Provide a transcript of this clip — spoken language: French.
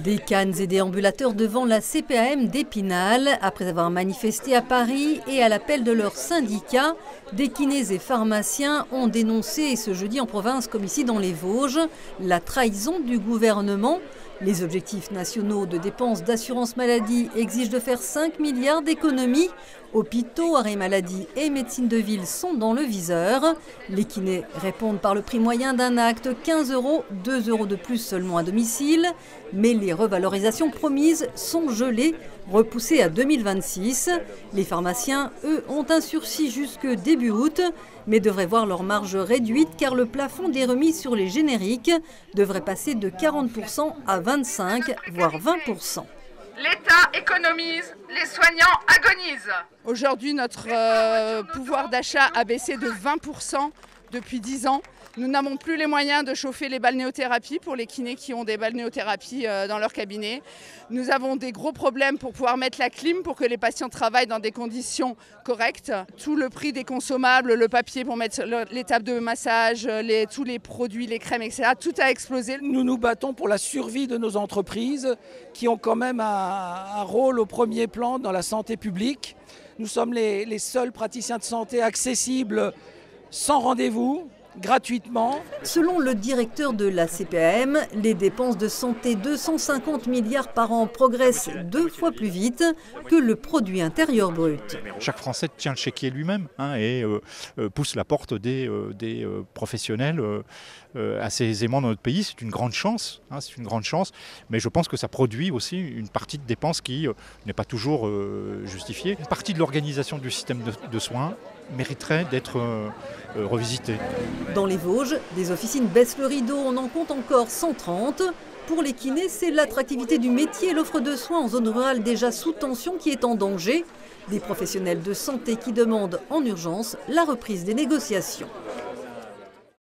Des cannes et déambulateurs devant la CPAM d'Épinal. Après avoir manifesté à Paris et à l'appel de leur syndicat, des kinés et pharmaciens ont dénoncé ce jeudi en province comme ici dans les Vosges la trahison du gouvernement. Les objectifs nationaux de dépenses d'assurance maladie exigent de faire 5 milliards d'économies. Hôpitaux, arrêts maladie et médecine de ville sont dans le viseur. Les kinés répondent par le prix moyen d'un acte, 15 €, 2 € de plus seulement à domicile. Mais les revalorisations promises sont gelées, repoussées à 2026. Les pharmaciens, eux, ont un sursis jusque début août, mais devraient voir leur marge réduite car le plafond des remises sur les génériques devrait passer de 40% à 25, voire 20%. L'État économise, les soignants agonisent. Aujourd'hui, notre pouvoir d'achat a baissé de 20% depuis 10 ans. Nous n'avons plus les moyens de chauffer les balnéothérapies pour les kinés qui ont des balnéothérapies dans leur cabinet. Nous avons des gros problèmes pour pouvoir mettre la clim pour que les patients travaillent dans des conditions correctes. Tout le prix des consommables, le papier pour mettre les tables de massage, tous les produits, les crèmes, etc. Tout a explosé. Nous nous battons pour la survie de nos entreprises qui ont quand même un rôle au premier plan dans la santé publique. Nous sommes les seuls praticiens de santé accessibles sans rendez-vous, gratuitement. Selon le directeur de la CPAM, les dépenses de santé, 250 milliards par an, progressent 2 fois plus vite que le produit intérieur brut. Chaque Français tient le chéquier lui-même et pousse la porte des professionnels assez aisément dans notre pays. C'est une grande chance, c'est une grande chance, mais je pense que ça produit aussi une partie de dépenses qui n'est pas toujours justifiée. Une partie de l'organisation du système de soins mériterait d'être revisitée. Dans les Vosges, des officines baissent le rideau, on en compte encore 130. Pour les kinés, c'est l'attractivité du métier et l'offre de soins en zone rurale déjà sous tension qui est en danger. Des professionnels de santé qui demandent en urgence la reprise des négociations.